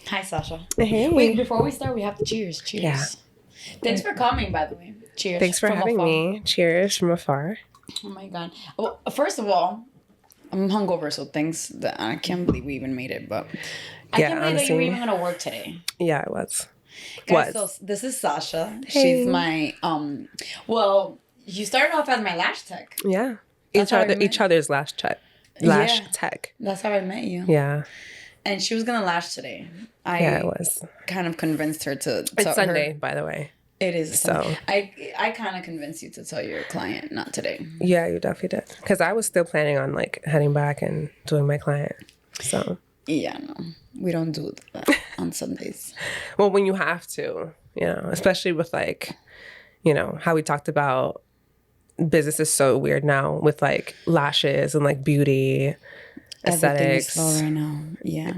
Hi, Sasha. Hey. Wait, before we start, we have to cheers. Cheers. Yeah. Thanks for coming, by the way. Cheers. Thanks for from having afar. me. Cheers from afar. Oh my god. Well, first of all, I'm hungover, so thanks. I can't believe we even made it, but I Yeah, can't believe that you were honestly. even gonna work today. Yeah, it was. Guys, so this is Sasha. Hey. She's my well, you started off as my lash tech. Yeah. That's how I met Each other's lash tech. Yeah. Tech. That's how I met you. Yeah. And she was gonna lash today. Yeah, it was. Kind of convinced her to It's tell Sunday, her. by the way. It is. So. I kind of convinced you to tell your client, not today. Yeah, you definitely did. Because I was still planning on like heading back and doing my client. So. Yeah, no, we don't do that on Sundays. Well, when you have to, especially with like, how we talked about business is so weird now with like lashes and like beauty, aesthetics. Everything is slow right now. Yeah,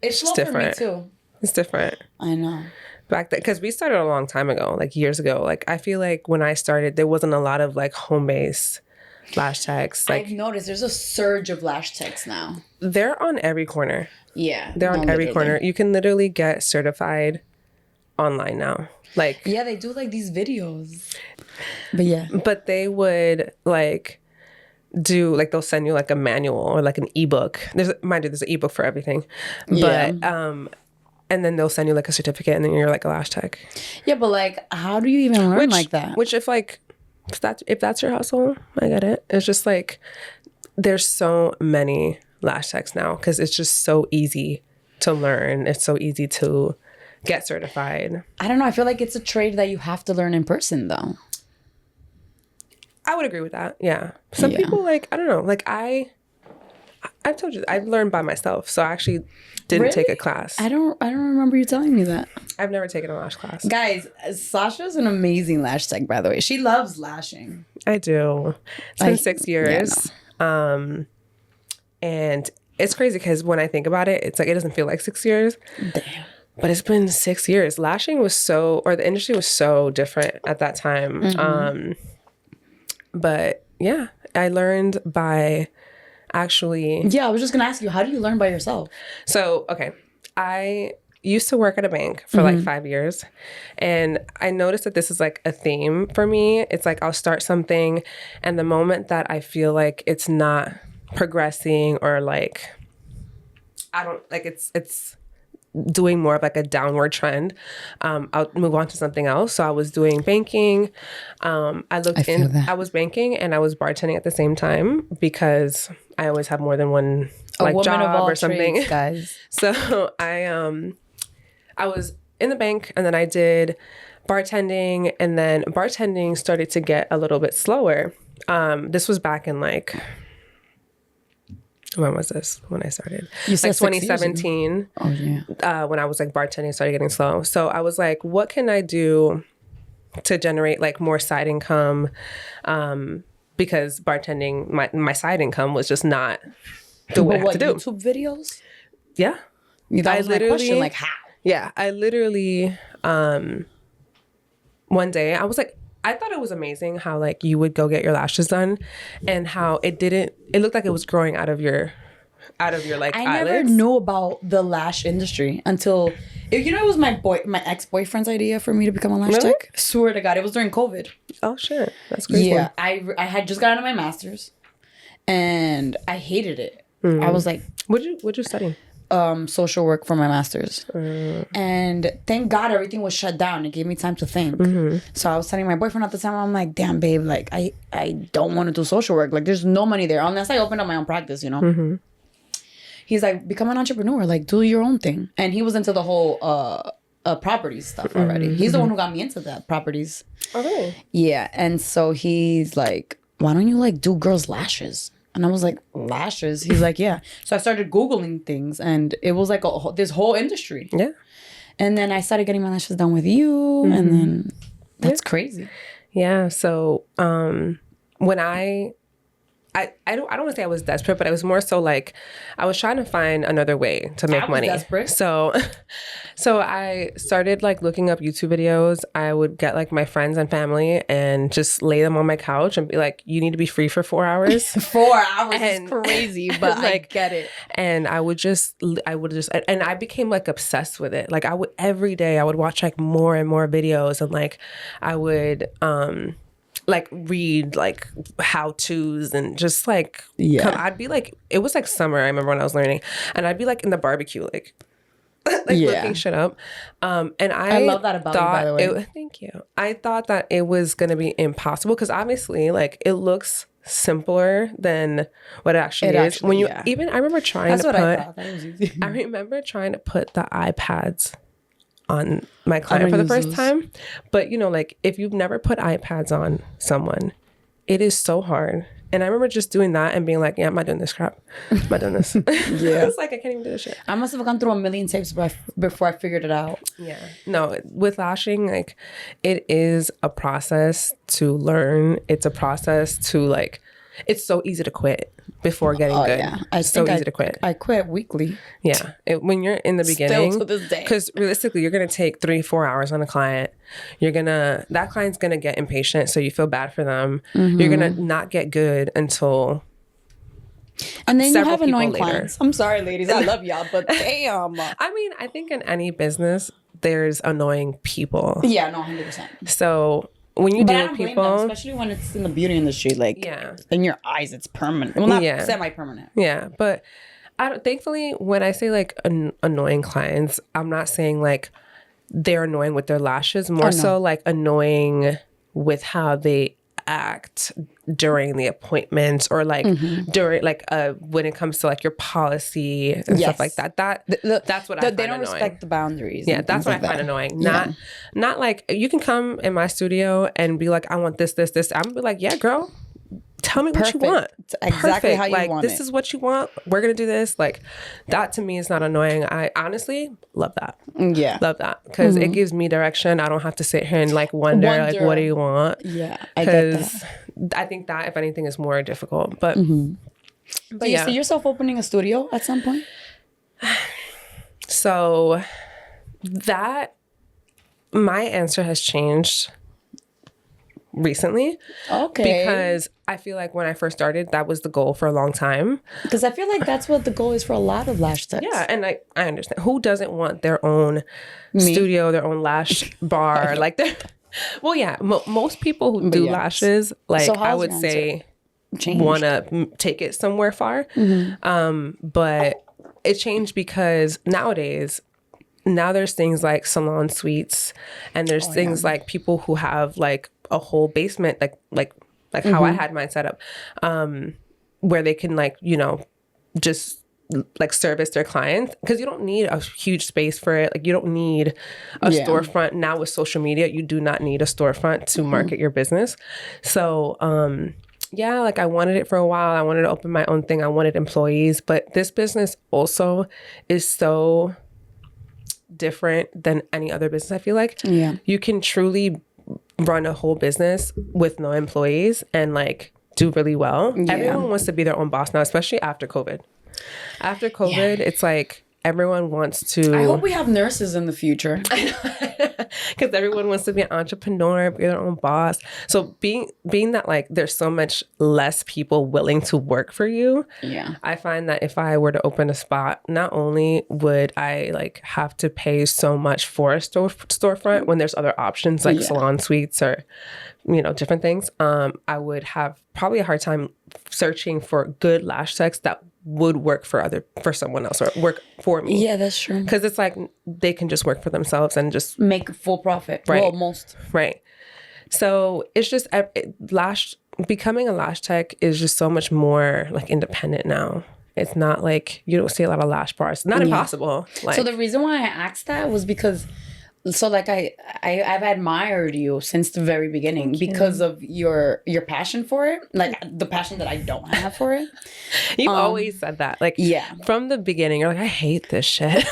It's slow different. for me too. It's different. I know. Back then, because we started a long time ago, like years ago. Like I feel like when I started, there wasn't a lot of like home-based lash techs. Like I've noticed there's a surge of lash techs now. they're on every corner. Yeah, They're on every literally. corner. You can literally get certified online now. Like Yeah, they do like these videos. But yeah, but they would like do like they'll send you like a manual or like an ebook. There's an ebook for everything. Yeah. But and then they'll send you like a certificate and then you're like a lash tech. yeah, but like, how do you even learn like that? Which if that's your hustle, I get it. It's just like there's so many lash techs now because it's just so easy to learn. It's so easy to get certified. I don't know. I feel like it's a trade that you have to learn in person, though. I would agree with that. Yeah. Some Yeah. people like, I don't know, like I've told you, I've learned by myself. So I actually didn't take a class. I don't remember you telling me that. I've never taken a lash class. Guys, Sasha's an amazing lash tech, by the way. She loves lashing. I do. It's been 6 years. Yeah, And it's crazy because when I think about it, it's like, it doesn't feel like 6 years. Damn. But it's been 6 years. Lashing was the industry was so different at that time. Mm-hmm. But yeah, I learned by actually. Yeah, I was just going to ask you, how do you learn by yourself? So, okay, I used to work at a bank for like 5 years. And I noticed that this is like a theme for me. It's like I'll start something and the moment that I feel like it's not progressing or like, I don't like it's doing more of like a downward trend, I'll move on to something else. So I was doing banking. I was banking and I was bartending at the same time because I always have more than one like woman job of all or something. trades, guys. So I was in the bank and then I did bartending and then bartending started to get a little bit slower. This was back in like, when was this? When I started? You said like 6 years ago. 2017. Oh, yeah. When I was like bartending, started getting slow. So I was like, what can I do to generate like more side income? Because bartending, my side income was just not the way I had to do. YouTube videos? Yeah. That was my question, like how? Yeah. I literally, one day I was like, I thought it was amazing how like you would go get your lashes done and how it looked like it was growing out of your like I eyelids. never knew about the lash industry until, it was my ex-boyfriend's idea for me to become a lash Really? tech. Swear to God, it was during COVID. Oh shit. That's crazy. Yeah, I had just gotten my master's and I hated it. I was like, What'd you study? social work for my master's. And thank God everything was shut down. It gave me time to think. So I was telling my boyfriend at the time, I'm like, damn, babe, like I don't want to do social work. Like there's no money there unless I open up my own practice, He's like, become an entrepreneur, like do your own thing. And he was into the whole properties stuff already. He's the one who got me into that, properties. Oh really? Yeah. And so he's like, why don't you like do girls' lashes? And I was like, lashes? He's like, yeah. So I started Googling things and it was like this whole industry. Yeah. And then I started getting my lashes done with you. And then that's crazy. Yeah. So when I I don't want to say I was desperate, but I was more so like I was trying to find another way to make money. Desperate. So I started like looking up YouTube videos. I would get like my friends and family and just lay them on my couch and be like, you need to be free for 4 hours. 4 hours is crazy, but like, I get it. And I would just, and I became like obsessed with it. Like every day I would watch like more and more videos, and like I would, like read like how-tos and just like, I'd be like, it was like summer, I remember when I was learning, and I'd be like in the barbecue, like looking shit up. And I love that about you, by the way. Thank you. I thought that it was going to be impossible because obviously like it looks simpler than what it actually is. When you even, I remember trying to put, I thought. That was easy. I remember trying to put the iPads on my client for the first time. But you know, like if you've never put iPads on someone, it is so hard. And I remember just doing that and being like, yeah, I'm not doing this crap. I'm not doing this. It's like, I can't even do this shit. I must have gone through a million tapes before I figured it out. Yeah. No, with lashing, like it is a process to learn. It's a process to like, it's so easy to quit before getting good. Yeah. It's so easy to quit. I quit weekly. Yeah. When you're in the beginning, still to this day. Because realistically, you're going to take 3-4 hours on a client. That client's going to get impatient. So you feel bad for them. Mm-hmm. You're going to not get good until and then you have annoying clients. I'm sorry, ladies. I love y'all, but damn. I mean, I think in any business, there's annoying people. Yeah, no, 100%. So when you deal with people, them, especially when it's in the beauty industry, like in your eyes, it's permanent. Well, not semi-permanent. Yeah, but thankfully, when I say like annoying clients, I'm not saying like they're annoying with their lashes. More so like annoying with how they act during the appointments or like during like when it comes to like your policy and stuff like that. That's what I find they don't annoying. Respect the boundaries. Yeah, that's what I find annoying. Not like you can come in my studio and be like, I want this. I'm gonna be like, yeah, girl, tell me what you want. It's exactly how you like, want this is what you want. We're gonna do this. Like that to me is not annoying. I honestly love that. Yeah, love that because it gives me direction. I don't have to sit here and like wonder like what do you want. Yeah, I get that. I think that if anything is more difficult. But but you see yourself opening a studio at some point. So that my answer has changed recently. Okay. Because I feel like when I first started, that was the goal for a long time. Because I feel like that's what the goal is for a lot of lash techs. Yeah, and I understand. Who doesn't want their own studio, their own lash bar? Like, well, yeah, most people who do lashes, like so I would say, want to take it somewhere far. But it changed because nowadays, now there's things like salon suites, and there's things like people who have like a whole basement, like how I had mine set up, where they can like, you know, just like service their clients, because you don't need a huge space for it. Like you don't need a storefront. Now with social media, you do not need a storefront to market your business. So yeah, like I wanted it for a while. I wanted to open my own thing. I wanted employees, but this business also is so different than any other business. I feel like you can truly run a whole business with no employees and like do really well. Everyone wants to be their own boss now, especially after COVID. After COVID, it's like everyone wants to. I hope we have nurses in the future. Because everyone wants to be an entrepreneur, be their own boss. So being that like there's so much less people willing to work for you. Yeah. I find that if I were to open a spot, not only would I like have to pay so much for a storefront when there's other options like salon suites or, you know, different things, I would have probably a hard time searching for good lash techs that would work for someone else or work for me. Yeah, that's true. Because it's like they can just work for themselves and just make full profit. Right. Well, most. Right. So it's just becoming a lash tech is just so much more like independent now. It's not like you don't see a lot of lash bars. Not impossible. Like, so the reason why I asked that was because like I've admired you since the very beginning because of your passion for it, like the passion that I don't have for it. You've always said that, like from the beginning. You're like, I hate this shit.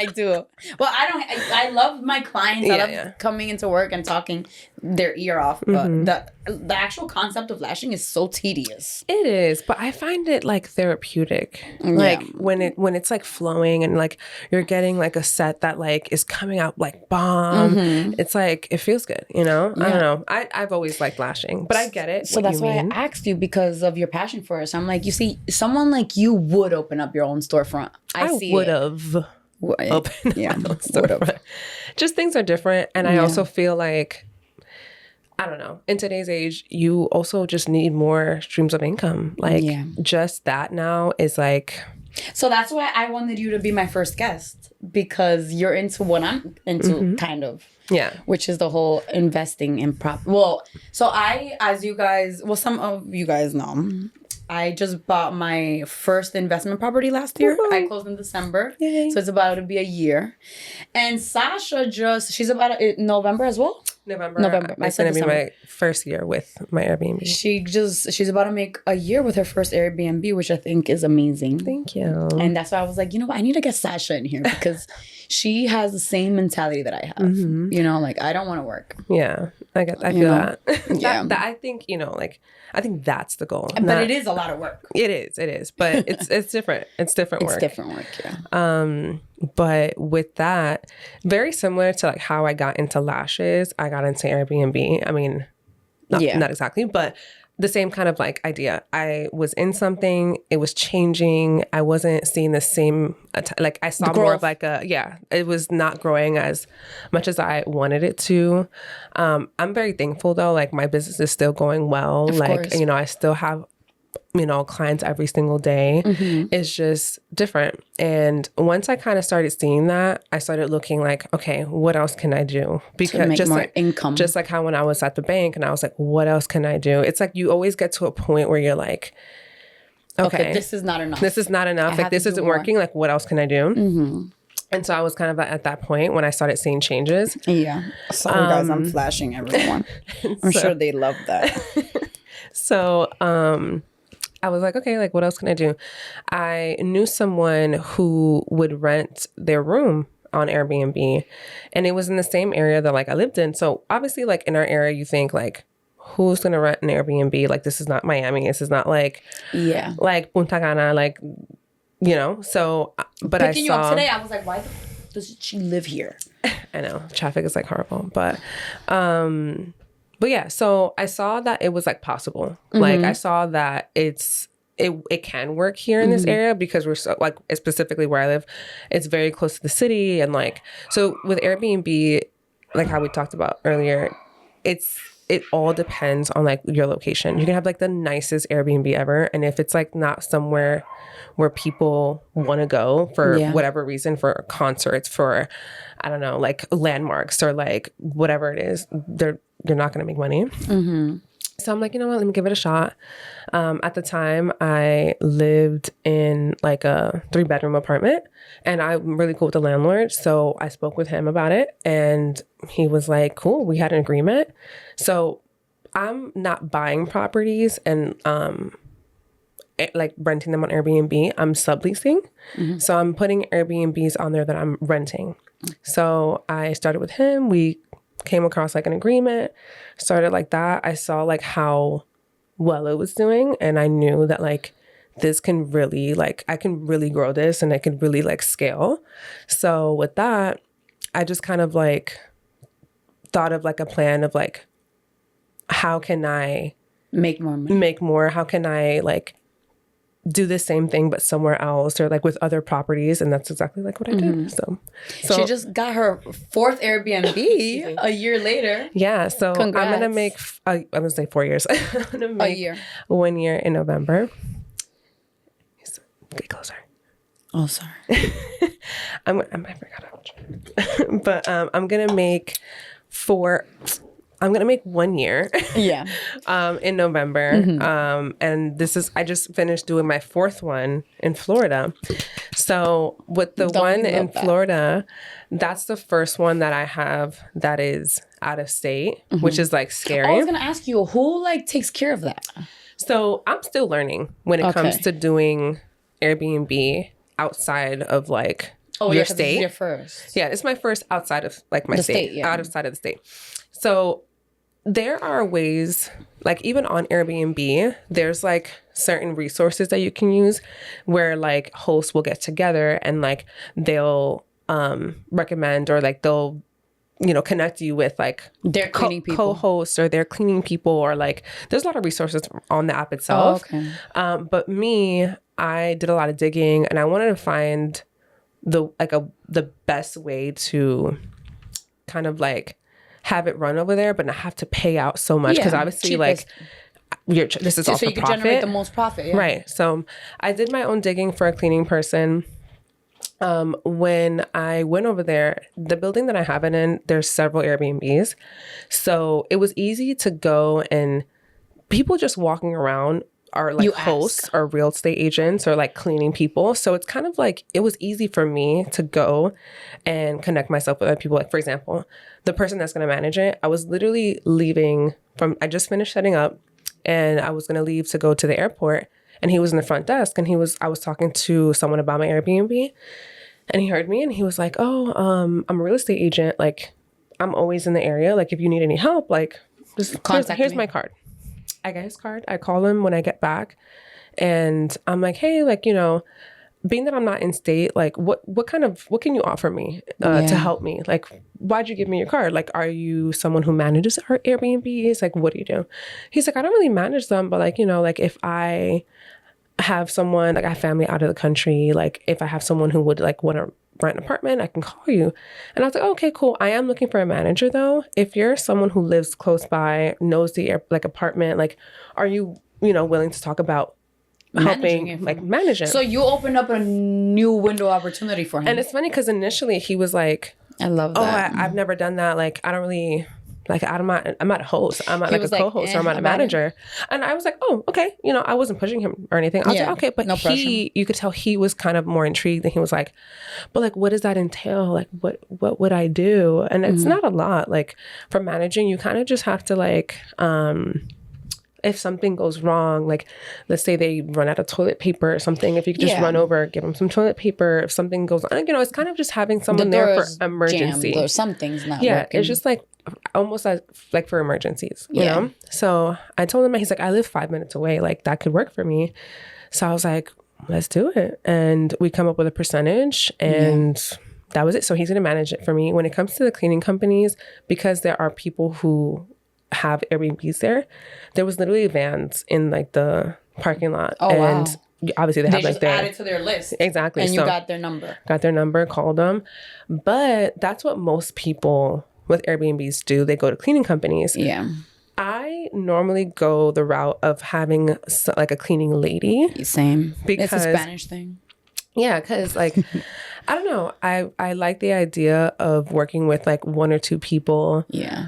I do. Well, I love my clients. I love coming into work and talking their ear off. But the actual concept of lashing is so tedious. It is, but I find it like therapeutic. Like when it's like flowing and like you're getting like a set that like is coming out like bomb. It's like it feels good, you know? I don't know. I've always liked lashing, but I get it. So that's why I asked you, because of your passion for it. So I'm like, you see, someone like you would open up your own storefront. I would have opened my own storefront. Just things are different, and I also feel like, I don't know, in today's age, you also just need more streams of income. Like just that now is like. So that's why I wanted you to be my first guest, because you're into what I'm into, kind of. Yeah. Which is the whole investing in Well, so some of you guys know, I just bought my first investment property last year. I closed in December. Yay. So it's about to be a year. And Sasha she's about November as well? November. It's going to be my first year with my Airbnb. She's about to make a year with her first Airbnb, which I think is amazing. Thank you. And that's why I was like, you know what? I need to get Sasha in here because she has the same mentality that I have. You know, like I don't want to work. Yeah. I feel that. that. I think, you know, like I think that's the goal. But it is a lot of work. It is. But it's different. It's different work. It's different work, yeah. But with that, very similar to like how I got into lashes, I got into Airbnb. I mean, not exactly, but the same kind of like idea. I was in something, it was changing. I wasn't seeing the same, like I saw more of like it was not growing as much as I wanted it to. I'm very thankful though. Like my business is still going well. Of course. You know, I still have, you know, clients every single day. It's just different. And once I kind of started seeing that, I started looking like, okay, what else can I do? Because to make just more like income. Just like how when I was at the bank and I was like, what else can I do? It's like you always get to a point where you're like, okay, this is not enough. This is not enough. Like this isn't working. Like what else can I do? And so I was kind of at that point when I started seeing changes. Yeah. Sorry guys, I'm flashing everyone. I'm sure they love that. So, I was like, okay, like what else can I do? I knew someone who would rent their room on Airbnb, and it was in the same area that like I lived in. So obviously like in our area, you think like, who's going to rent an Airbnb? Like this is not Miami. This is not like, like Punta Cana, like, you know, so, but Picking you up today, I was like, why does she live here? I know traffic is like horrible, but yeah, so I saw that it was like possible. Like I saw that it can work here in this area because we're so like specifically where I live, it's very close to the city. And like, so with Airbnb, like how we talked about earlier, it all depends on like your location. You can have like the nicest Airbnb ever. And if it's like not somewhere where people want to go for whatever reason, for concerts, for, I don't know, like landmarks or like whatever it is, you're not going to make money. So I'm like, you know what, let me give it a shot. At the time, I lived in like a 3-bedroom apartment and I'm really cool with the landlord. So I spoke with him about it and he was like, cool, we had an agreement. So I'm not buying properties and like renting them on Airbnb. I'm subleasing. So I'm putting Airbnbs on there that I'm renting. So I started with him. We came across like an agreement, started like that. I saw like how well it was doing. And I knew that like, this can really like, I can really grow this and I can really like scale. So with that, I just kind of like thought of like a plan of like, how can I make more money? How can I like do the same thing but somewhere else or like with other properties? And that's exactly like what I did. So she just got her 4th Airbnb a year later. Yeah, so Congrats. I'm gonna make I'm gonna say 4 years. I'm gonna make a year. 1 year in November. Get closer. Oh, sorry. I forgot how much. But I'm gonna make 1 year. In November. And I just finished doing my 4th one in Florida. So with the one in Florida, that's the first one that I have that is out of state, which is like scary. I was gonna ask you, who like takes care of that? So I'm still learning when it comes to doing Airbnb outside of like Oh, your yeah, 'cause this is state. your first. Yeah, it's my first outside of like my The state, state, yeah. outside of the state. So there are ways, like even on Airbnb, there's like certain resources that you can use where like hosts will get together and like they'll recommend or like they'll, you know, connect you with like They're cleaning people. co-hosts or they're cleaning people, or like there's a lot of resources on the app itself. Oh, okay. But me, I did a lot of digging and I wanted to find the best way to kind of like have it run over there, but not have to pay out so much, because obviously cheapest. like this is all So for you can profit, generate the most profit. Yeah. right? So I did my own digging for a cleaning person. When I went over there, the building that I have it in, there's several Airbnbs, so it was easy to go, and people just walking around are like hosts or real estate agents or like cleaning people. So it's kind of like, it was easy for me to go and connect myself with other people. Like, for example, the person that's going to manage it, I was literally leaving from, I just finished setting up and I was going to leave to go to the airport, and he was in the front desk, and I was talking to someone about my Airbnb, and he heard me and he was like, oh, I'm a real estate agent. Like, I'm always in the area. Like, if you need any help, like, just here's my card. I get his card. I call him when I get back, and I'm like, hey, like, you know, being that I'm not in state, like, what can you offer me to help me? Like, why'd you give me your card? Like, are you someone who manages our Airbnbs? Like, what do you do? He's like, I don't really manage them, but like, you know, like if I have someone, like I have family out of the country, like if I have someone who would like want to rent an apartment, I can call you. And I was like, oh, okay, cool. I am looking for a manager though. If you're someone who lives close by, knows the like apartment, like, are you, you know, willing to talk about helping like manage it? So you opened up a new window opportunity for him. And it's funny because initially he was like, I love that. I've never done that. Like, I don't really, like, I'm not a host. I'm not like a co-host, or I'm not a manager. And I was like, oh, okay. You know, I wasn't pushing him or anything. I was like, okay. But you could tell he was kind of more intrigued, and he was like, but like, what does that entail? Like, what would I do? And it's not a lot. Like, for managing, you kind of just have to like, if something goes wrong, like let's say they run out of toilet paper or something, if you could just run over, give them some toilet paper. If something goes on, you know, it's kind of just having someone there for emergency. Or something's not working. working. It's just like almost like for emergencies, you know? So I told him, he's like, I live 5 minutes away. Like, that could work for me. So I was like, let's do it. And we come up with a percentage, and that was it. So he's going to manage it for me. When it comes to the cleaning companies, because there are people who have Airbnbs there was literally vans in like the parking lot. And obviously they have like their added to their list. Exactly. And you got their number. Called them. But that's what most people with Airbnbs do. They go to cleaning companies. Yeah. I normally go the route of having like a cleaning lady. Same. Because it's a Spanish thing. Yeah, because like, I don't know. I like the idea of working with like one or two people. Yeah.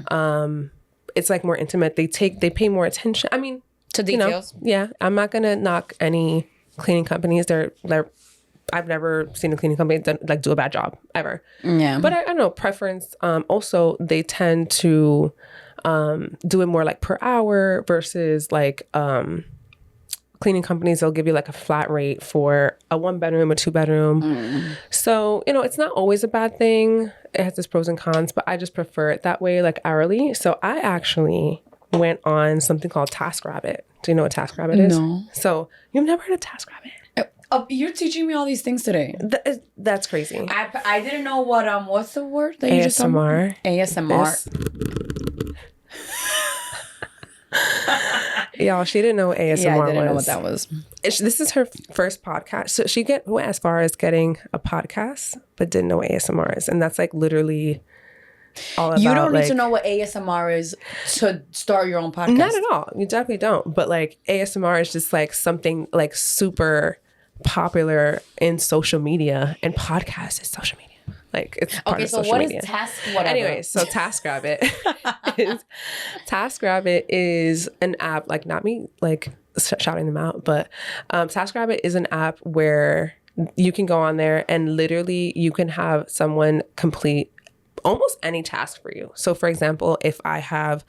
It's like more intimate. They pay more attention. I mean, to details. You know, I'm not gonna knock any cleaning companies. I've never seen a cleaning company that do a bad job ever. Yeah. But I don't know, preference. Also, they tend to do it more like per hour versus like cleaning companies. They'll give you like a flat rate for a 1-bedroom, a 2-bedroom. So, you know, it's not always a bad thing. It has its pros and cons, but I just prefer it that way, like hourly. So I actually went on something called TaskRabbit. Do you know what TaskRabbit is? No. So you've never heard of TaskRabbit? You're teaching me all these things today. That's crazy. I didn't know what what's the word that you just told me? ASMR. Y'all, she didn't know what ASMR was. Yeah, I didn't know what that was. This is her first podcast. So she went as far as getting a podcast, but didn't know what ASMR is. And that's like literally all about, you don't need like, to know what ASMR is to start your own podcast. Not at all. You definitely don't. But like ASMR is just like something like super popular in social media, and podcast is social media. Like, it's part of social media. Okay, so what is whatever? Anyway, so TaskRabbit is an app, like, not me like shouting them out, but TaskRabbit is an app where you can go on there and literally you can have someone complete almost any task for you. So for example, if I have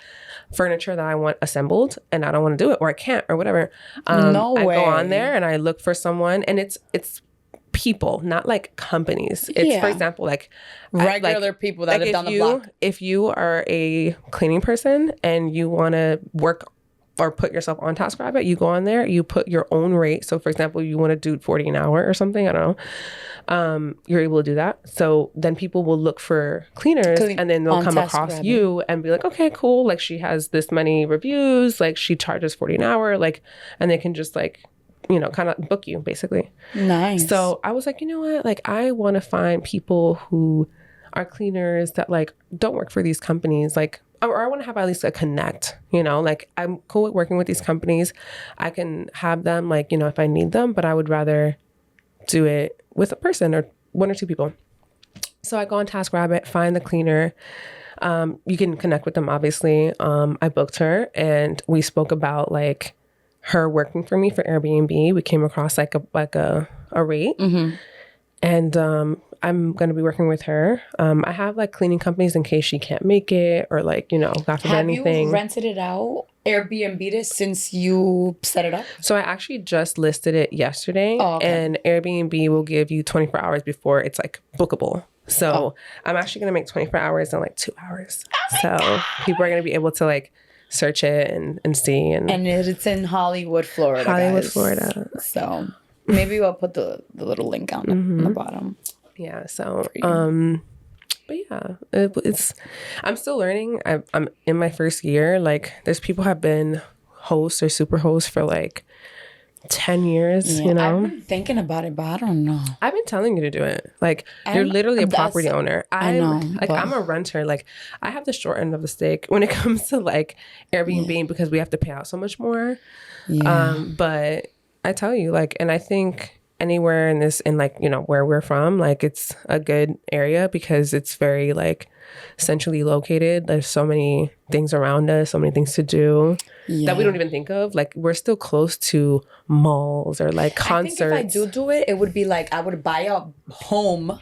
furniture that I want assembled and I don't want to do it, or I can't, or whatever, I go on there and I look for someone, and it's people, not like companies. It's for example, like regular people that live down the block. If you are a cleaning person and you want to work or put yourself on TaskRabbit, you go on there, you put your own rate. So for example, you want to do 40 an hour or something, I don't know. You're able to do that. So then people will look for cleaners and then they'll come across you and be like, okay, cool. Like she has this many reviews, like she charges 40 an hour, like, and they can just like, you know, kind of book you basically. Nice. So I was like, you know what? Like I want to find people who are cleaners that like don't work for these companies. Like, or I want to have at least a connect, you know, like I'm cool with working with these companies. I can have them like, you know, if I need them, but I would rather do it with a person or one or two people. So I go on TaskRabbit, find the cleaner. You can connect with them, obviously. I booked her and we spoke about like her working for me for Airbnb. We came across like a rate. Mm-hmm. And I'm going to be working with her. I have like cleaning companies in case she can't make it or like, you know, God forbid anything. Have you rented it out, Airbnb it since you set it up? So I actually just listed it yesterday and Airbnb will give you 24 hours before it's like bookable. So I'm actually going to make 24 hours in like 2 hours. So people are going to be able to like search it and see. And it's in Hollywood, Florida. Florida. So maybe we'll put the little link on the bottom. Yeah. So, but yeah, it's, I'm still learning. I'm in my first year. Like there's people have been hosts or super hosts for like 10 years, you know? I've been thinking about it, but I don't know. I've been telling you to do it. Like you're literally a property owner. I know. Like I'm a renter. Like I have the short end of the stick when it comes to like Airbnb because we have to pay out so much more. Yeah. But I tell you, like, and I think anywhere in like, you know, where we're from, like it's a good area because it's very like centrally located. There's so many things around us, so many things to do that we don't even think of. Like we're still close to malls or like concerts. I think if I do it, it would be like I would buy a home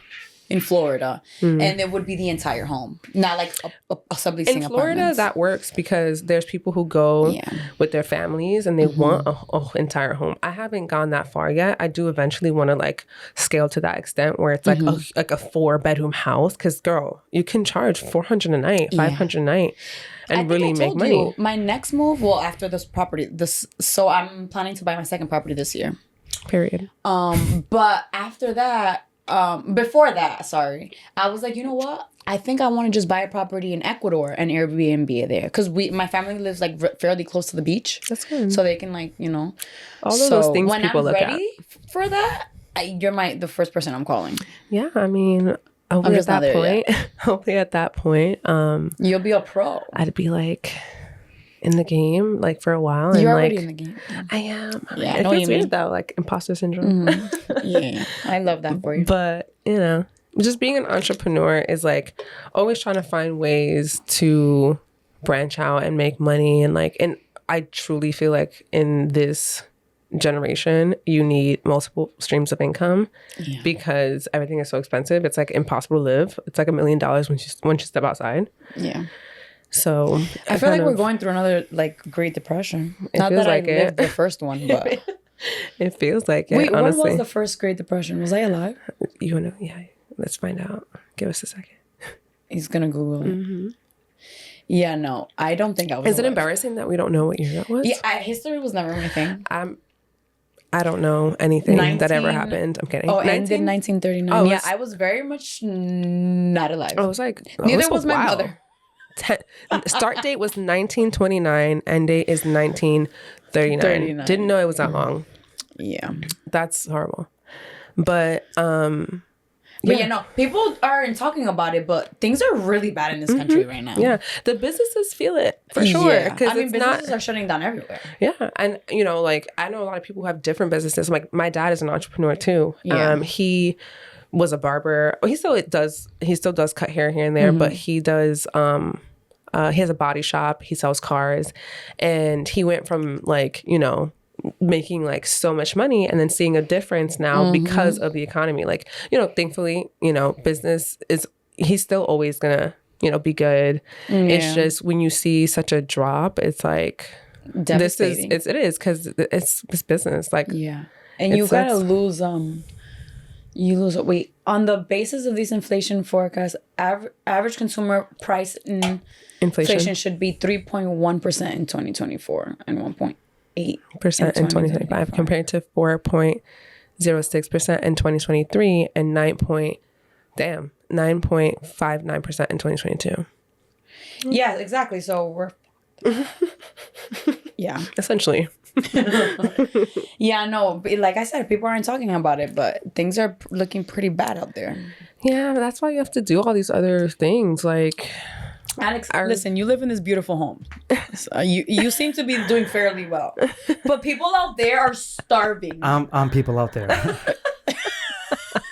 in Florida and it would be the entire home, not like a subleasing in Florida apartments. That works because there's people who go with their families and they want a entire home. I haven't gone that far yet. I do eventually want to like scale to that extent where it's like a 4-bedroom house because girl, you can charge $400 a night, $500 a night and really make money. My next move, well, after this property, so I'm planning to buy my second property this year. Period. But after that, before that, I was like, you know what? I think I want to just buy a property in Ecuador and Airbnb it there because my family lives like fairly close to the beach. That's good. So they can like, you know, all of those things people look at. When I'm ready for that, you're the first person I'm calling. Yeah, I mean, hopefully at that point, hopefully at that point, you'll be a pro. I'd be like in the game like for a while. You're and, already like, in the game. I am. Yeah, it feels weird though, like imposter syndrome. Yeah, I love that for you. But you know, just being an entrepreneur is like always trying to find ways to branch out and make money and I truly feel like in this generation you need multiple streams of income because everything is so expensive. It's like impossible to live. It's like $1 million once you step outside. Yeah. So I feel like we're going through another like Great Depression. Not that I lived the first one, but it feels like it. Wait, honestly. when was the first Great Depression? Was I alive? You wanna? Yeah, let's find out. Give us a second. He's gonna Google it. Yeah, no, I don't think I was. Is it embarrassing that we don't know what year that was? Yeah, history was never my thing. I don't know anything that ever happened. I'm kidding. Oh, ended 1939. Oh, yeah, I was very much not alive. I was like, neither was my mother. Start date was 1929. End date is 1939. Didn't know it was that long. Yeah, that's horrible. But no, people aren't talking about it, but things are really bad in this country right now. Yeah, the businesses feel it for sure. Because businesses are shutting down everywhere. Yeah, and you know, like I know a lot of people who have different businesses. Like my dad is an entrepreneur too. Yeah. He was a barber. Well, he still does cut hair here and there, but he does he has a body shop. He sells cars, and he went from like, you know, making like so much money and then seeing a difference now because of the economy. Like, you know, thankfully, you know, business is, he's still always gonna, you know, be good. It's just when you see such a drop, it's like devastating. It is because it's business. Like, and you gotta lose You lose it. Wait, on the basis of these inflation forecasts, average consumer price in inflation should be 3.1% in 2024 and 1.8% in 2025 compared to 4.06% in 2023 and 9.59% in 2022. Yeah, exactly. So we're yeah, essentially. Yeah, no, like I said, people aren't talking about it, but things are looking pretty bad out there. Yeah, that's why you have to do all these other things. Like, Alex, listen, you live in this beautiful home. So you seem to be doing fairly well, but people out there are starving. I'm people out there.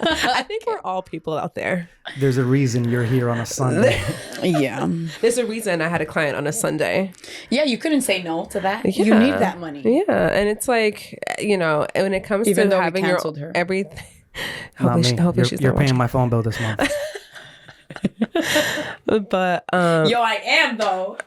I think we're all people out there. There's a reason you're here on a Sunday. Yeah. There's a reason I had a client on a Sunday. Yeah, you couldn't say no to that. Yeah. You need that money. Yeah, and it's like, you know, when it comes Even to though having we your canceled her. everything. Not me. She's you're not paying watching. my phone bill this month. But Yo, I am though.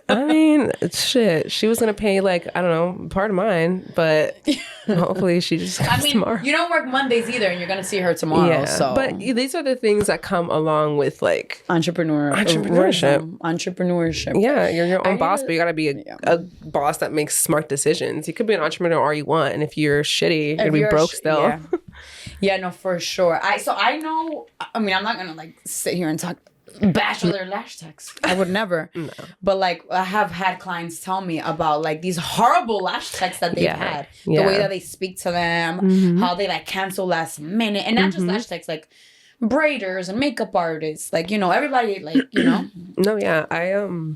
I mean, shit. She was gonna pay like, I don't know, part of mine, but hopefully she just comes I mean, tomorrow. you don't work Mondays either, and you're gonna see her tomorrow. Yeah, So, but these are the things that come along with like entrepreneurship. Yeah, you're your own boss, but you gotta be Yeah. a boss that makes smart decisions. You could be an entrepreneur all you want, and if you're shitty, you're gonna be broke still. Yeah. Yeah, no, for sure. I know. I mean, I'm not gonna like sit here and talk bash on their lash techs. I would never. No. But like, I have had clients tell me about like these horrible lash techs that they've had. The Yeah. way that they speak to them, how they like cancel last minute, and not just lash techs, like braiders and makeup artists. Like, you know, everybody. Like, you know, No, yeah,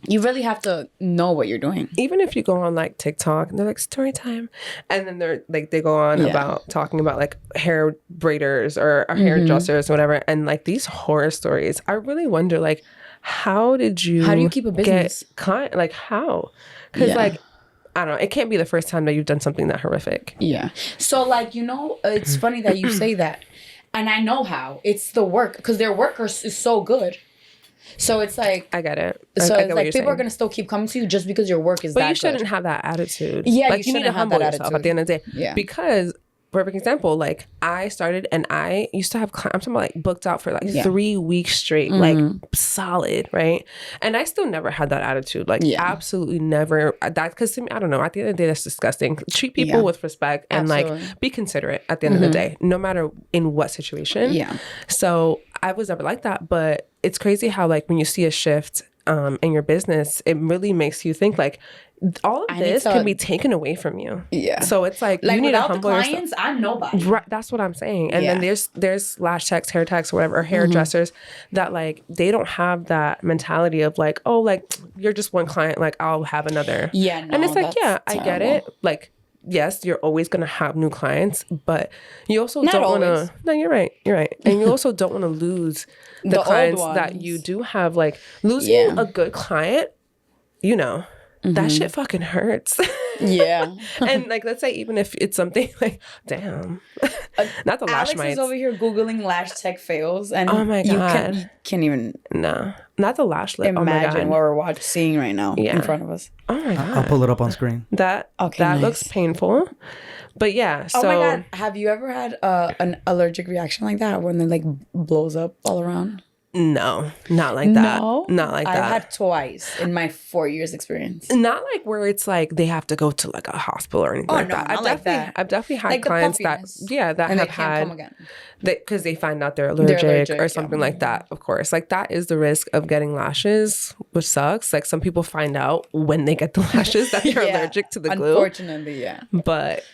you really have to know what you're doing. even if you go on like TikTok and they're like story time, and then they're like they go on Yeah. about talking about like hair braiders or hairdressers or whatever, and like these horror stories. I really wonder like how do you keep a business? get client, like how? Because Yeah. like I don't know, it can't be the first time that you've done something that horrific. Yeah. So like, you know, it's funny that you say that. And I know how. It's the work, because their work is so good. So it's like, I get it. so I it's get what like you're people are saying. gonna still keep coming to you just because your work is But that you shouldn't good. have that attitude. Yeah, like you you need to shouldn't have humble that yourself attitude. at the end of the day. Yeah. Because perfect example, like I started and I used to have I'm talking about like booked out for like 3 weeks straight, like solid, right? And I still never had that attitude. Like absolutely never. That because to me, I don't know. At the end of the day, that's disgusting. Treat people with respect and like be considerate at the end of the day, no matter in what situation. Yeah. So I was never like that, but it's crazy how like when you see a shift in your business, it really makes you think like all of this can be taken away from you. Yeah. So it's like you need to without the humble clients, yourself. I'm nobody. Right, that's what I'm saying. And then there's lash techs, hair techs, whatever, or hairdressers that like they don't have that mentality of like, oh, like you're just one client, like I'll have another. Yeah, no, and it's like, that's yeah, I get it. Like, yes, you're always gonna have new clients, but you also Not don't want always. to. No, you're right. You're right, and you also don't want to lose the old clients that ones. you do have. Like losing a good client, you know. That shit fucking hurts. Yeah. And like, let's say even if it's something like, damn, not the lash Alex mites. is over here Googling lash tech fails, and Oh my you God. can't even No, not the lash lip. imagine oh my what God. we're seeing right now in front of us. Oh my God. I'll pull it up on screen. That Okay, looks nice. painful. But yeah, so Oh my God. Have you ever had an allergic reaction like that when it like blows up all around? no, not like that. No, Not like that. I had twice in my 4 years experience. Not like where it's like they have to go to like a hospital or anything like no, that. not like that. I've definitely had Like the clients that puffiness. that And they have can't had come again. because they find out they're allergic, or yeah. something like that. Of course, like that is the risk of getting lashes, which sucks. Like some people find out when they get the lashes that they're Yeah, allergic to the glue, Unfortunately, yeah. but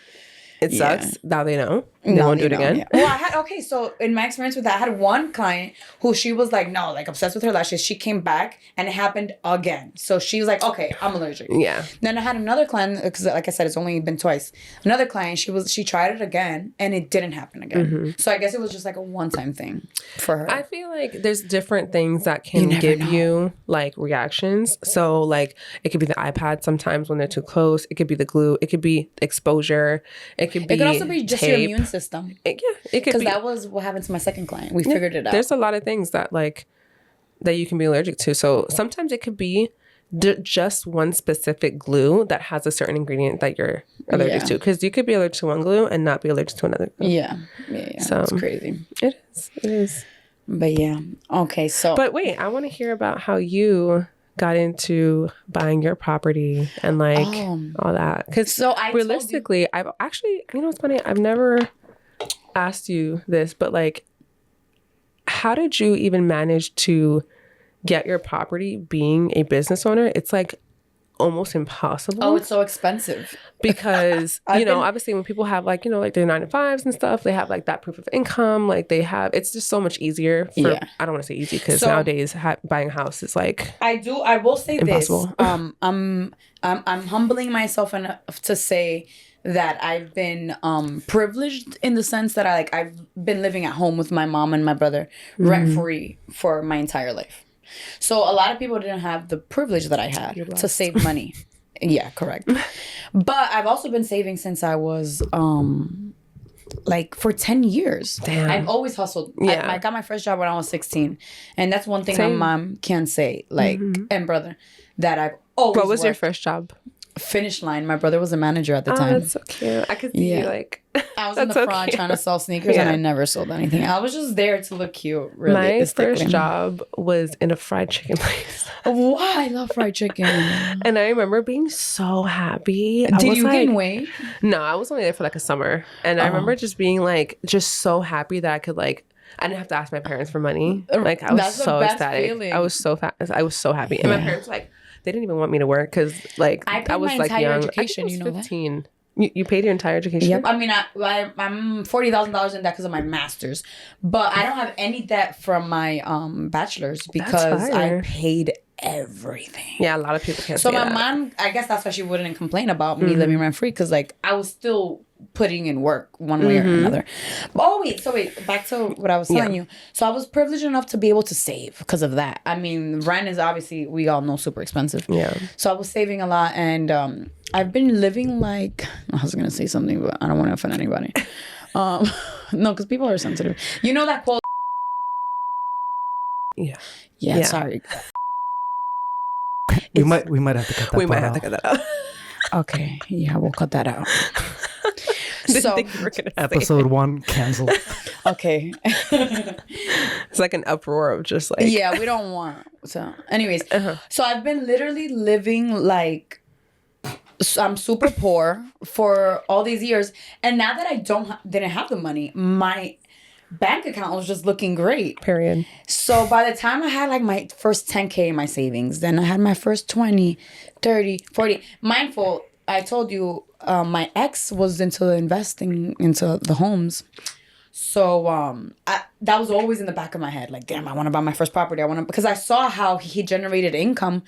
it Yeah. sucks. Now they know. They No, won't do you it don't, again. yeah. Well, I had so in my experience with that, I had one client who she was like, no, like obsessed with her lashes. She came back and it happened again. So she was like, okay, I'm allergic. Yeah. Then I had another client, because like I said, it's only been twice. Another client, she tried it again and it didn't happen again. So I guess it was just like a one-time thing for her. I feel like there's different things that can never give know. you like reactions. So like it could be the iPad sometimes when they're too close. It could be the glue. It could be exposure. It could be. It could also be just your tape. immune system. It could Because be. that was what happened to my second client. We figured it out. There's a lot of things that like that you can be allergic to. So sometimes it could be just one specific glue that has a certain ingredient that you're allergic Yeah. to. Because you could be allergic to one glue and not be allergic to another glue. Yeah. So- It's crazy. It is. But yeah. Okay. So But wait, I want to hear about how you got into buying your property and like all that. Because So I told you- realistically, I've actually, you know what's funny? I've never asked you this, but like, how did you even manage to get your property being a business owner? It's like almost impossible. oh, it's so expensive. Because I've been- obviously when people have like like their 9-to-5s and stuff, they have like that proof of income, like they have, it's just so much easier for, Yeah. I don't want to say easy because So- nowadays buying a house is like I will say Impossible. this. I'm humbling myself enough to say that I've been privileged in the sense that I've been living at home with my mom and my brother rent free for my entire life. So a lot of people didn't have the privilege that I had to save money. Yeah, correct. But I've also been saving since I was like for 10 years. Damn. I've always hustled. Yeah. I got my first job when I was 16. And that's one thing Same. my mom can say, like, and brother, that I've always what was your worked. first job? Finish Line. My brother was a manager at the Oh, time. that's so cute. I could see you Yeah. like I was in the that's so front cute. trying to sell sneakers and Yeah. I never sold anything. I was just there to look cute, my realistically. first job was in a fried chicken place. Why? I love fried chicken. And I remember being so happy. I Did was you like, gain weight? No, I was only there for like a summer. And I remember just being like, just so happy that I could like, I didn't have to ask my parents for money. Like I was That's the so best ecstatic. feeling. I was so I was so happy. And my Yeah. parents like, they didn't even want me to work because like I paid was my like entire young. education, I think you I know was that? 15. You paid your entire education? Yep. I mean, I'm $40,000 in debt because of my master's, but I don't have any debt from my bachelor's because I fire. paid everything. Yeah, a lot of people can't So say my that. mom, I guess that's why she wouldn't complain about me living rent free because like I was still putting in work one way or another. But wait, back to what I was telling you. So I was privileged enough to be able to save because of that. I mean, rent is obviously, we all know, super expensive. Yeah. So I was saving a lot and I've been living like, I was gonna say something, but I don't want to offend anybody. No, because people are sensitive. You know that quote? Yeah. Yeah. Sorry. We might have to cut that We might part have to out. cut that out. Okay. Yeah, we'll cut that out. Didn't So- think you were gonna say Episode 1 canceled. Okay. it's like an uproar of just like Yeah, we don't want. So, anyways, so I've been literally living like I'm super poor for all these years, and now that I didn't have the money, my bank account was just looking great. period. So by the time I had like my first 10K in my savings, then I had my first 20, 30, 40. Mindful, I told you my ex was into investing into the homes. So that was always in the back of my head. Like, damn, I want to buy my first property. Because I saw how he generated income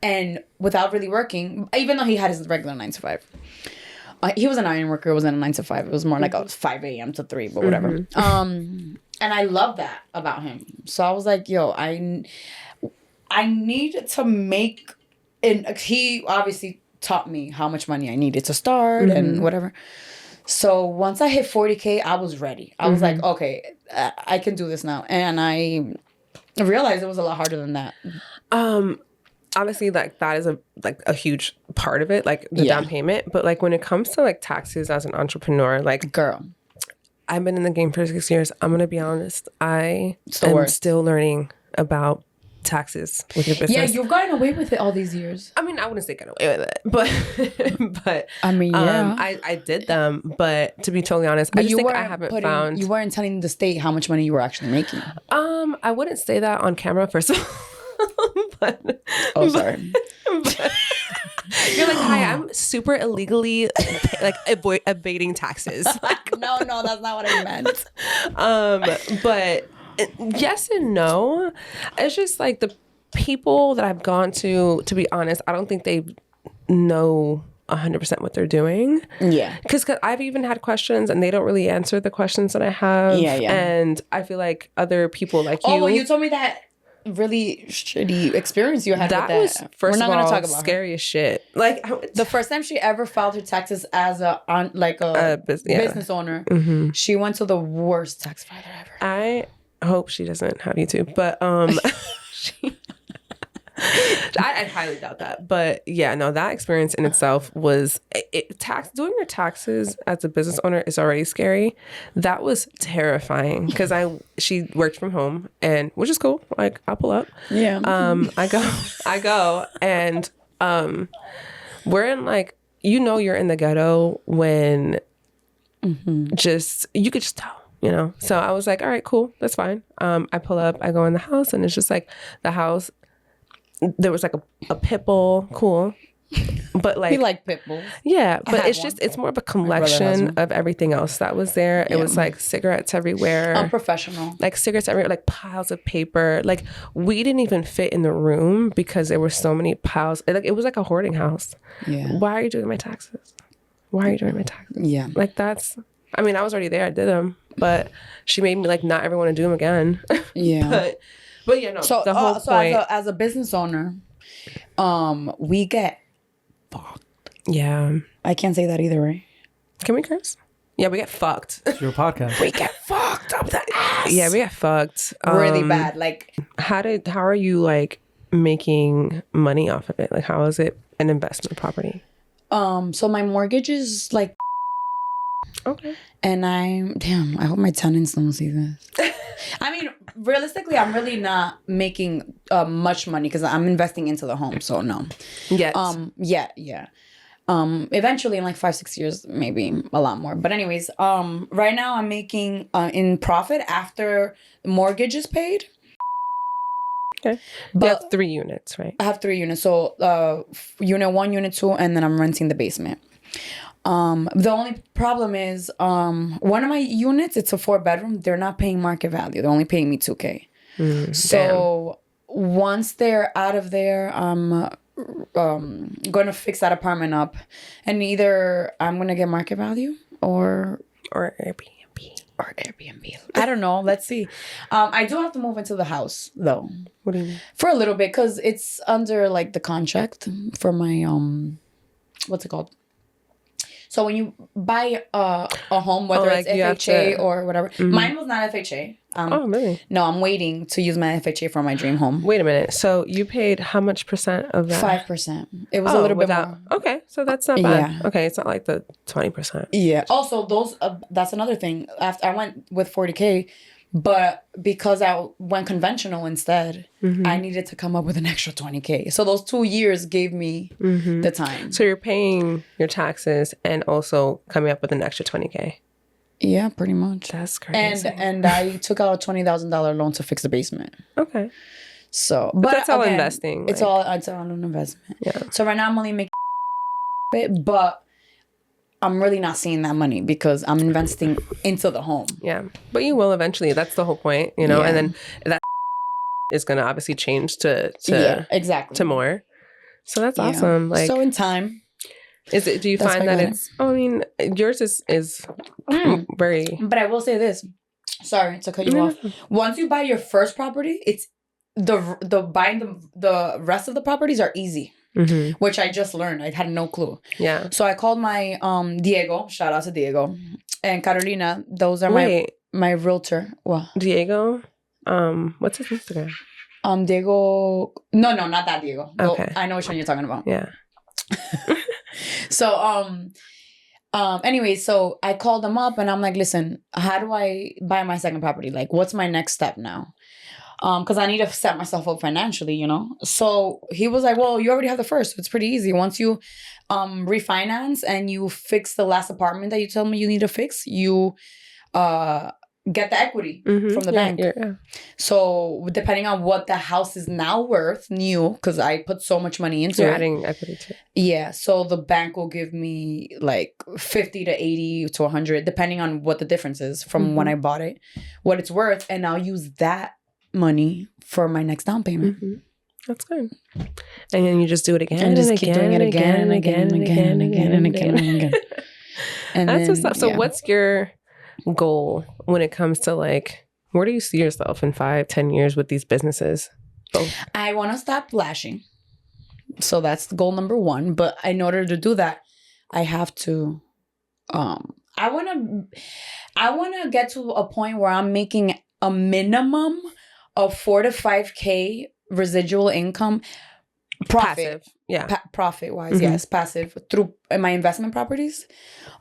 and without really working, even though he had his regular 9 to 5. He was an iron worker. It wasn't a 9 to 5. It was more like a 5 a.m. to 3, but whatever. And I love that about him. So I was like, yo, I need to make, and he obviously taught me how much money I needed to start and whatever. So once I hit 40K, I was ready. I was like, okay, I can do this now. And I realized it was a lot harder than that. Obviously like that is a huge part of it, like the down payment. But like when it comes to like taxes as an entrepreneur, like Girl. I've been in the game for 6 years. I'm gonna be honest. I the am worst. still learning about taxes with your business. Yeah, you've gotten away with it all these years. I mean, I wouldn't say get away with it, but I mean, yeah. I did them. But to be totally honest, I just think I haven't found. You weren't telling the state how much money you were actually making. I wouldn't say that on camera first of all. but Oh, sorry. you're like, hi, I'm super illegally like evading taxes. No, that's not what I meant. But yes and no. It's just like the people that I've gone to be honest, I don't think they know 100% what they're doing. Yeah. Because I've even had questions and they don't really answer the questions that I have. Yeah. And I feel like other people like Oh, you. well, you told me that really shitty experience you had that with that. was first We're not of gonna all talk about her. scary as shit. Like The first time she ever filed her taxes as a business owner, she went to the worst tax filer ever. I hope she doesn't have YouTube, but I highly doubt that. But yeah, no, that experience in itself was doing your taxes as a business owner is already scary. That was terrifying because she worked from home, and which is cool. Like, I'll pull up. Yeah. I go and we're in like, you're in the ghetto when just you could just tell. So I was like, all right, cool, that's fine. I pull up, I go in the house, and it's just like the house. There was like a pit bull, cool, but like we like pit bulls. Yeah, but it's more of a collection of everything else that was there. It was like cigarettes everywhere, unprofessional, like cigarettes everywhere, like piles of paper. Like we didn't even fit in the room because there were so many piles. Like it was like a hoarding house. Yeah. Why are you doing my taxes? Why are you doing my taxes? Yeah. Like I mean, I was already there. I did them, but she made me like not ever want to do them again. Yeah. But yeah, no. So the whole point. As a business owner, we get fucked. Yeah. I can't say that either, right? Can we curse? Yeah, we get fucked. It's your podcast. We get fucked up the ass. Yeah, we get fucked. Really bad. Like, how are you like making money off of it? Like, how is it an investment property? so my mortgage is like, okay. And I hope my tenants don't see this. I mean, realistically, I'm really not making much money because I'm investing into the home. So no. Yes. Yeah. Eventually in like 5-6 years, maybe a lot more. But anyways, right now I'm making in profit after the mortgage is paid. Okay. But you have 3 units, right? I have 3 units. So unit 1, unit 2, and then I'm renting the basement. The only problem is one of my units, it's a 4-bedroom. They're not paying market value. They're only paying me $2,000. So once they're out of there, I'm going to fix that apartment up, and either I'm going to get market value or Airbnb. I don't know. Let's see. I do have to move into the house though. What do you mean? For a little bit, because it's under like the contract for my what's it called? So when you buy a home, whether it's FHA or whatever, mine was not FHA. Oh, really? No, I'm waiting to use my FHA for my dream home. Wait a minute. So you paid how much percent of that? 5%. It was a little bit more. Okay, so that's not bad. Yeah. Okay, it's not like the 20%. Yeah. Also, those that's another thing. After I went with 40K, but because I went conventional instead, I needed to come up with an extra 20K. So those 2 years gave me the time. So you're paying your taxes and also coming up with an extra 20K. Yeah, pretty much. That's crazy. And I took out a $20,000 loan to fix the basement. Okay. So, but that's all investing. It's all an investment. Yeah. So right now I'm only making bit, but I'm really not seeing that money because I'm investing into the home. Yeah, but you will eventually. That's the whole point, And then that is going to obviously change to exactly to more. So that's awesome. Like, so in time. Is it? Do you find that it's? I mean, yours is very. But I will say this. Sorry to cut you off. Once you buy your first property, it's the buying the rest of the properties are easy, which I just learned. I had no clue. Yeah. So I called my Diego. Shout out to Diego and Carolina. Those are my realtor. Well, Diego. What's his Instagram? Diego. No, not that Diego. Okay. I know which one you're talking about. Yeah. So anyway, so I called him up and I'm like, listen, how do I buy my second property? Like, what's my next step now? Because I need to set myself up financially, So he was like, well, you already have the first. So it's pretty easy. Once you refinance and you fix the last apartment that you told me you need to fix, you get the equity from the bank. Yeah. So depending on what the house is now worth, new, because I put so much money into it. Adding equity to it. Yeah. So the bank will give me like 50 to 80 to 100, depending on what the difference is from when I bought it, what it's worth. And I'll use that money for my next down payment. That's good. And then you just do it again and just keep doing it again and again and again and again and again and again. And that's what's up. So what's your goal when it comes to like, where do you see yourself in 5-10 years with these businesses? I want to stop flashing. So that's goal number 1. But in order to do that, I have to, I want to get to a point where I'm making a minimum of 4 to 5K residual income profit. Passive. Yeah. Profit wise, yes, passive through my investment properties.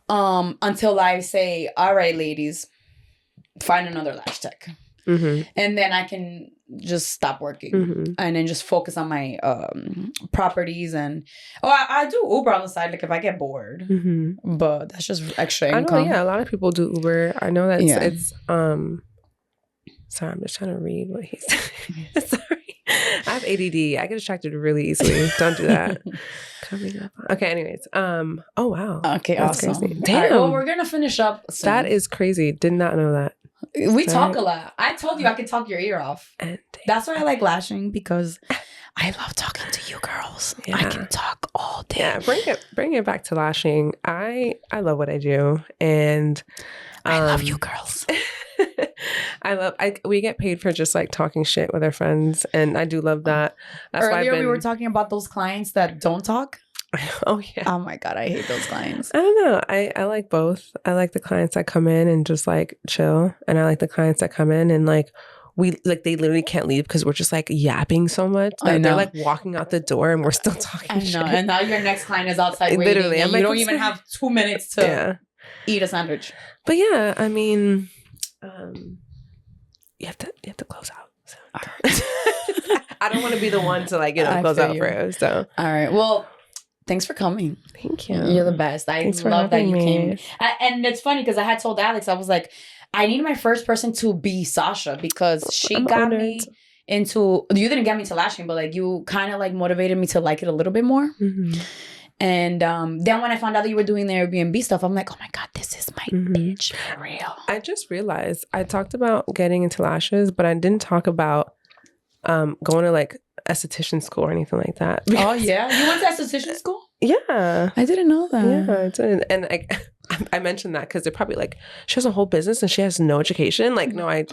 Until I say, all right, ladies, find another lash tech. And then I can just stop working and then just focus on my properties. And I do Uber on the side, like if I get bored, but that's just extra income. I know, yeah, a lot of people do Uber. I know that it's sorry, I'm just trying to read what he's saying. Sorry, I have ADD. I get distracted really easily. Don't do that. Coming up. Okay, anyways. Oh wow. Okay, that's awesome. crazy. Damn. All right, well, we're gonna finish up soon. That is crazy. Did not know that. We talk a lot. I told you I could talk your ear off. And That's why I like lashing, because I love talking to you girls. Yeah. I can talk all day. yeah, bring it back to lashing. I love what I do, and I love you girls. we get paid for just like talking shit with our friends, and I do love that. That's Earlier why we were talking about those clients that don't talk. Oh yeah. Oh my God, I hate those clients. I don't know. I like both. I like the clients that come in and just like chill, and I like the clients that come in and like they literally can't leave because we're just like yapping so much that they're like walking out the door and we're still talking. I know. Shit. And now your next client is outside waiting. Literally, and I'm you like, don't even have 2 minutes to eat a sandwich. But yeah, I mean, you have to close out. So. I don't want to be the one to like close out for you. So all right. Well, thanks for coming. Thank you. You're the best. I love that you came. And it's funny because I had told Alex, I was like, I need my first person to be Sasha, because she got me into, you didn't get me to lashing, but like you kind of like motivated me to like it a little bit more. And then when I found out that you were doing the Airbnb stuff, I'm like, oh my God, this is my bitch for real. I just realized I talked about getting into lashes, but I didn't talk about going to like esthetician school or anything like that. Oh yeah, you went to esthetician school? Yeah, I didn't know that. Yeah, I did. And I mentioned that because they're probably like, she has a whole business and she has no education. Like, no, I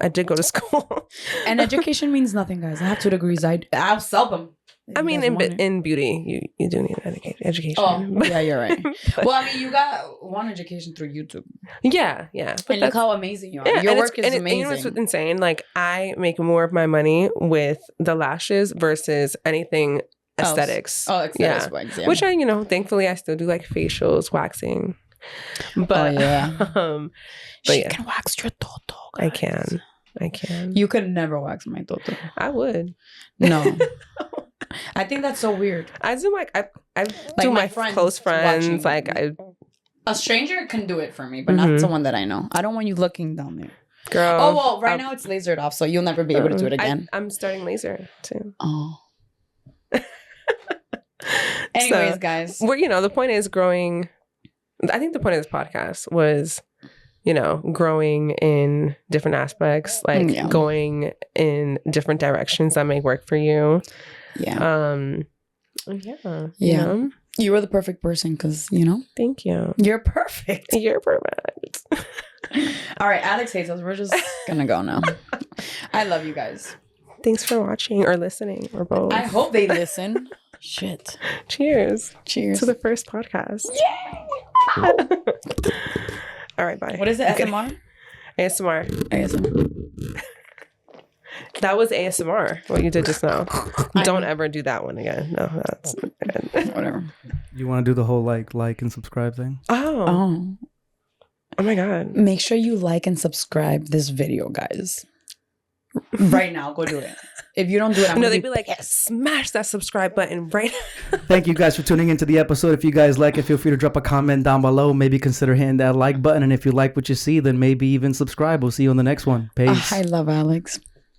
did go to school. And education means nothing, guys. I have 2 degrees. I'll sell them. I mean, in beauty, you do need education. Oh, yeah, you're right. Well, I mean, you got one education through YouTube. Yeah. But and look how amazing you are. Yeah, Your work is amazing. And you know what's insane? Like, I make more of my money with the lashes versus anything aesthetics. Oh, aesthetics wax, yeah. Which I, thankfully, I still do like facials, waxing. But but she can wax your toto, guys. I can. You could never wax my toto. I would. No. I think that's so weird. I do I do my close friends. Like a stranger can do it for me, but not someone that I know. I don't want you looking down there. Girl. Oh well, right now it's lasered off, so you'll never be able to do it again. I'm starting laser too. Oh. Anyways, guys. We're the point is growing. I think the point of this podcast was, growing in different aspects, like going in different directions that may work for you. Yeah. Yeah. You were the perfect person because, Thank you. You're perfect. You're perfect. All right, Alex hates us. We're just going to go now. I love you guys. Thanks for watching or listening or both. I hope they listen. Shit. Cheers. Cheers. To the first podcast. Yay! All right, bye. What is it? ASMR? ASMR. That was ASMR, what you did just now. Don't ever do that one again. No, that's whatever. You want to do the whole like and subscribe thing? Oh my God. Make sure you like and subscribe this video, guys. Right now, go do it. If you don't do it, I'm they'd be like, smash that subscribe button right now. Thank you guys for tuning into the episode. If you guys like it, feel free to drop a comment down below. Maybe consider hitting that like button. And if you like what you see, then maybe even subscribe. We'll see you on the next one. Peace. I love Alex.